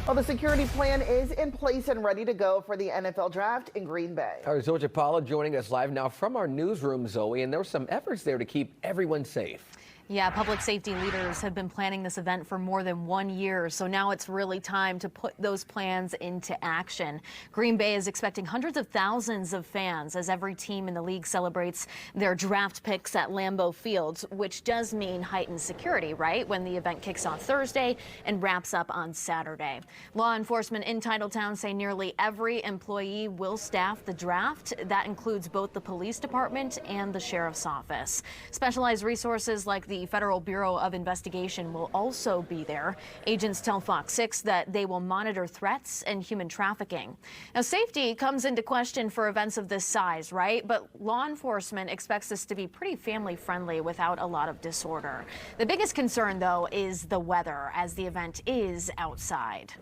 Well, the security plan is in place and ready to go for the NFL draft in Green Bay. All right, Zoe Chapala joining us live now from our newsroom, Zoe, and there were some efforts there to keep everyone safe. Yeah, public safety leaders have been planning this event for more than 1 year, so now it's really time to put those plans into action. Green Bay is expecting hundreds of thousands of fans as every team in the league celebrates their draft picks at Lambeau Field, which does mean heightened security, right, when the event kicks off Thursday and wraps up on Saturday. Law enforcement in Titletown say nearly every employee will staff the draft. That includes both the police department and the sheriff's office. Specialized resources like the Federal Bureau of Investigation will also be there. Agents tell Fox 6 that they will monitor threats and human trafficking. Now, safety comes into question for events of this size, right? But law enforcement expects this to be pretty family friendly without a lot of disorder. The biggest concern, though, is the weather, as the event is outside.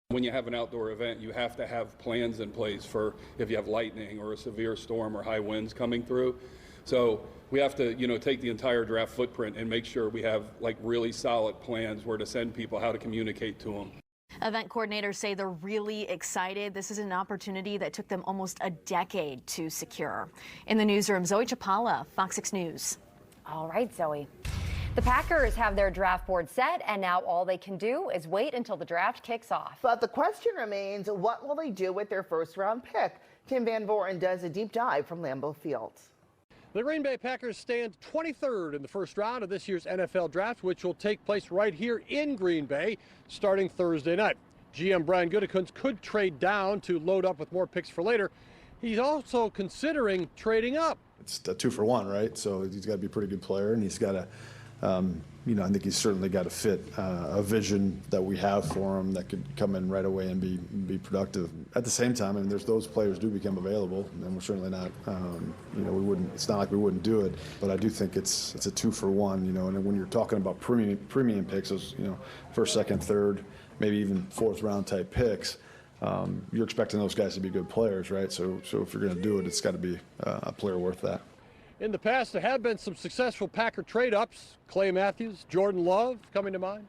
When you have an outdoor event, you have to have plans in place for if you have lightning or a severe storm or high winds coming through. So we have to, take the entire draft footprint and make sure we have really solid plans where to send people, how to communicate to them. Event coordinators say they're really excited. This is an opportunity that took them almost a decade to secure. In the newsroom, Zoe Chapala, Fox 6 News. All right, Zoe. The Packers have their draft board set, and now all they can do is wait until the draft kicks off. But the question remains, what will they do with their first-round pick? Tim Van Voren does a deep dive from Lambeau Field. The Green Bay Packers stand 23rd in the first round of this year's NFL Draft, which will take place right here in Green Bay starting Thursday night. GM Brian Gutekunst could trade down to load up with more picks for later. He's also considering trading up. It's a 2-for-1, right? So he's got to be a pretty good player, and he's got to, I think he's certainly got to fit a vision that we have for him that could come in right away and be productive. At the same time, there's those players do become available, and we're certainly not, we wouldn't. It's not like we wouldn't do it, but I do think it's a 2-for-1, And when you're talking about premium picks, those, first, second, third, maybe even fourth round type picks. You're expecting those guys to be good players, right? So if you're going to do it, it's got to be a player worth that. In the past, there have been some successful Packer trade-ups. Clay Matthews, Jordan Love coming to mind.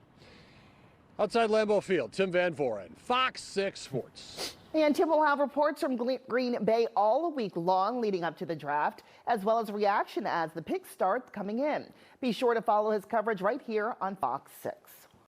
Outside Lambeau Field, Tim Van Voren, Fox 6 Sports. And Tim will have reports from Green Bay all week long leading up to the draft, as well as reaction as the picks start coming in. Be sure to follow his coverage right here on Fox 6.